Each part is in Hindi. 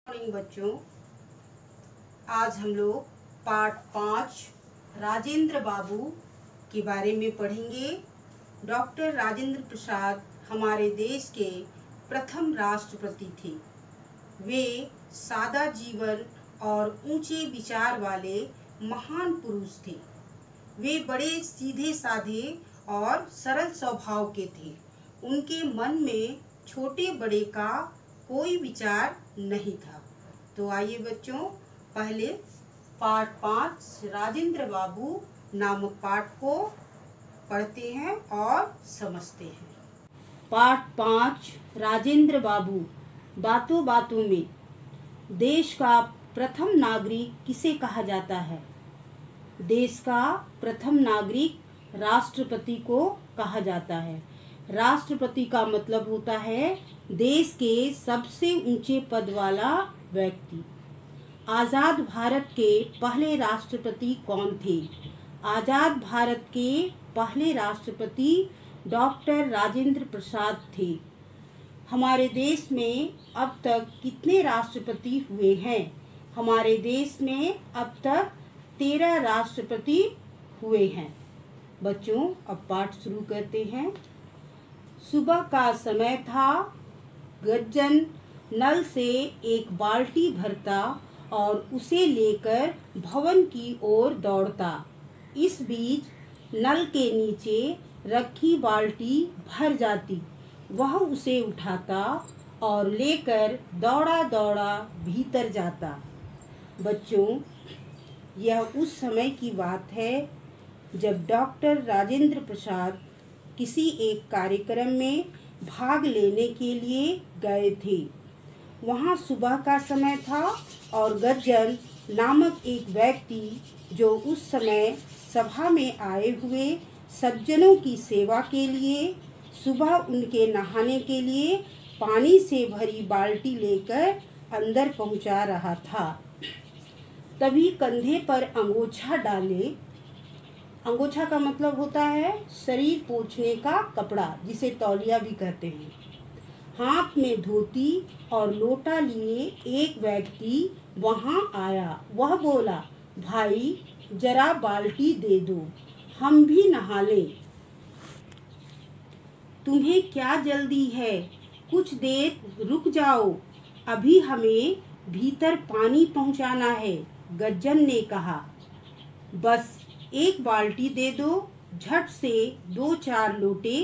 मॉर्निंग बच्चों, आज हम लोग पाठ 5 राजेंद्र बाबू के बारे में पढ़ेंगे। डॉक्टर राजेंद्र प्रसाद हमारे देश के प्रथम राष्ट्रपति थे। वे सादा जीवन और ऊंचे विचार वाले महान पुरुष थे। वे बड़े सीधे साधे और सरल स्वभाव के थे। उनके मन में छोटे बड़े का कोई विचार नहीं था। तो आइए बच्चों, पहले पाठ 5 राजेंद्र बाबू नामक पाठ को पढ़ते हैं और समझते हैं। पाठ 5 राजेंद्र बाबू। बातों बातों में, देश का प्रथम नागरिक किसे कहा जाता है? देश का प्रथम नागरिक राष्ट्रपति को कहा जाता है। राष्ट्रपति का मतलब होता है देश के सबसे ऊंचे पद वाला व्यक्ति। आज़ाद भारत के पहले राष्ट्रपति कौन थे? आज़ाद भारत के पहले राष्ट्रपति डॉक्टर राजेंद्र प्रसाद थे। हमारे देश में अब तक कितने राष्ट्रपति हुए हैं? हमारे देश में अब तक 13 राष्ट्रपति हुए हैं। बच्चों, अब पाठ शुरू करते हैं। सुबह का समय था। गज्जन नल से एक बाल्टी भरता और उसे लेकर भवन की ओर दौड़ता। इस बीच नल के नीचे रखी बाल्टी भर जाती। वह उसे उठाता और लेकर दौड़ा दौड़ा भीतर जाता। बच्चों, यह उस समय की बात है जब डॉक्टर राजेंद्र प्रसाद किसी एक कार्यक्रम में भाग लेने के लिए गए थे। वहाँ सुबह का समय था और गज्जन नामक एक व्यक्ति, जो उस समय सभा में आए हुए सज्जनों की सेवा के लिए सुबह उनके नहाने के लिए पानी से भरी बाल्टी लेकर अंदर पहुंचा रहा था, तभी कंधे पर अंगोछा डाले। अंगोछा का मतलब होता है शरीर पोंछने का कपड़ा, जिसे तौलिया भी कहते हैं। हाथ में धोती और लोटा लिए एक व्यक्ति वहां आया। वह बोला, भाई जरा बाल्टी दे दो, हम भी नहा लें। तुम्हें क्या जल्दी है? कुछ देर रुक जाओ, अभी हमें भीतर पानी पहुंचाना है, गज्जन ने कहा। बस एक बाल्टी दे दो, झट से 2-4 लोटे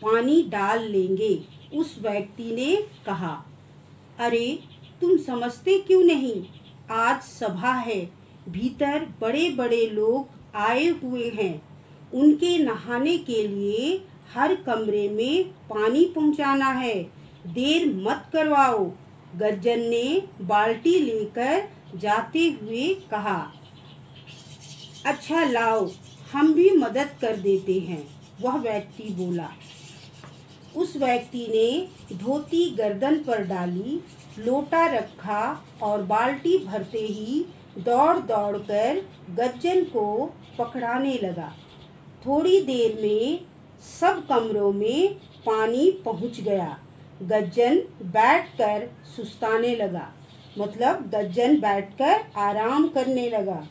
पानी डाल लेंगे, उस व्यक्ति ने कहा। अरे तुम समझते क्यों नहीं? आज सभा है, भीतर बड़े बड़े लोग आए हुए हैं। उनके नहाने के लिए हर कमरे में पानी पहुंचाना है। देर मत करवाओ, गज्जन ने बाल्टी लेकर जाते हुए कहा। अच्छा लाओ, हम भी मदद कर देते हैं, वह व्यक्ति बोला। उस व्यक्ति ने धोती गर्दन पर डाली, लोटा रखा और बाल्टी भरते ही दौड़ दौड़ कर गज्जन को पकड़ाने लगा। थोड़ी देर में सब कमरों में पानी पहुंच गया। गज्जन बैठकर सुस्ताने लगा, मतलब गज्जन बैठकर आराम करने लगा।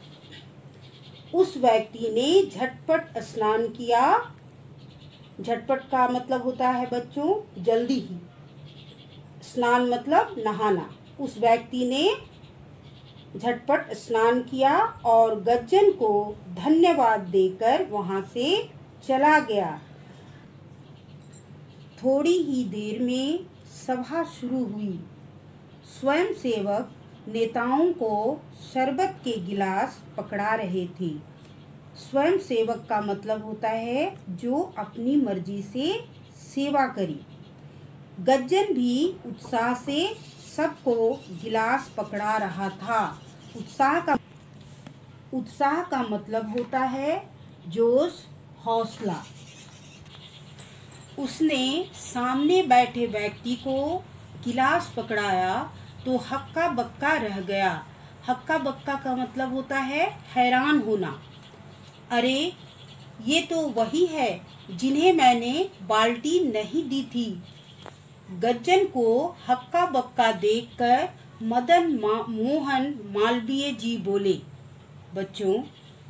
उस व्यक्ति ने झटपट स्नान किया। झटपट का मतलब होता है बच्चों जल्दी ही, स्नान मतलब नहाना। उस व्यक्ति ने झटपट स्नान किया और गज्जन को धन्यवाद देकर वहां से चला गया। थोड़ी ही देर में सभा शुरू हुई। स्वयंसेवक नेताओं को शरबत के गिलास पकड़ा रहे थे। स्वयंसेवक का मतलब होता है जो अपनी मर्जी से सेवा करे। गज्जन भी उत्साह से सबको गिलास पकड़ा रहा था। उत्साह का मतलब होता है जोश, हौसला। उसने सामने बैठे व्यक्ति को गिलास पकड़ाया तो हक्का बक्का रह गया। हक्का बक्का का मतलब होता है हैरान होना। अरे ये तो वही है जिन्हें मैंने बाल्टी नहीं दी थी। गज्जन को हक्का बक्का देखकर मोहन मालवीय जी बोले। बच्चों,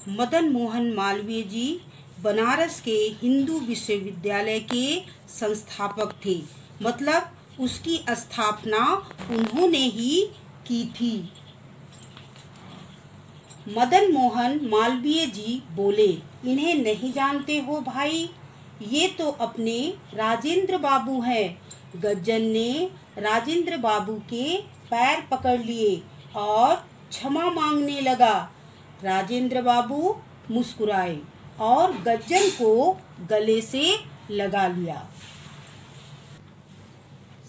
मदन मोहन मालवीय जी बनारस के हिंदू विश्वविद्यालय के संस्थापक थे, मतलब उसकी स्थापना उन्होंने ही की थी। मदन मोहन मालवीय जी बोले, इन्हें नहीं जानते हो भाई? ये तो अपने राजेंद्र बाबू हैं। गज्जन ने राजेंद्र बाबू के पैर पकड़ लिए और क्षमा मांगने लगा। राजेंद्र बाबू मुस्कुराए और गज्जन को गले से लगा लिया।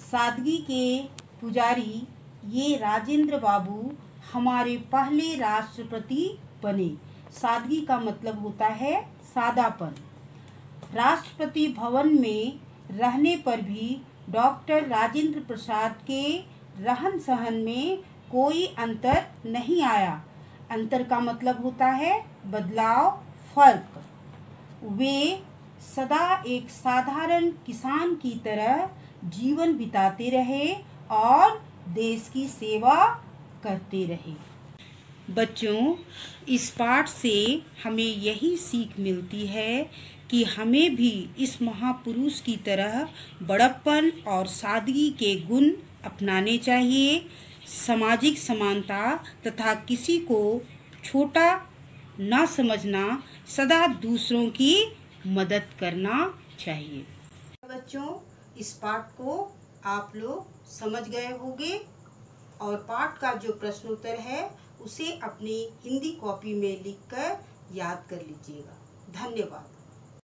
सादगी के पुजारी ये राजेंद्र बाबू हमारे पहले राष्ट्रपति बने। सादगी का मतलब होता है सादापन। राष्ट्रपति भवन में रहने पर भी डॉक्टर राजेंद्र प्रसाद के रहन सहन में कोई अंतर नहीं आया। अंतर का मतलब होता है बदलाव, फर्क। वे सदा एक साधारण किसान की तरह जीवन बिताते रहे और देश की सेवा करते रहे। बच्चों, इस पाठ से हमें यही सीख मिलती है कि हमें भी इस महापुरुष की तरह बड़प्पन और सादगी के गुण अपनाने चाहिए। सामाजिक समानता तथा किसी को छोटा न समझना, सदा दूसरों की मदद करना चाहिए। बच्चों, इस पाठ को आप लोग समझ गए होंगे और पाठ का जो प्रश्नोत्तर है उसे अपनी हिंदी कॉपी में लिखकर याद कर लीजिएगा। धन्यवाद।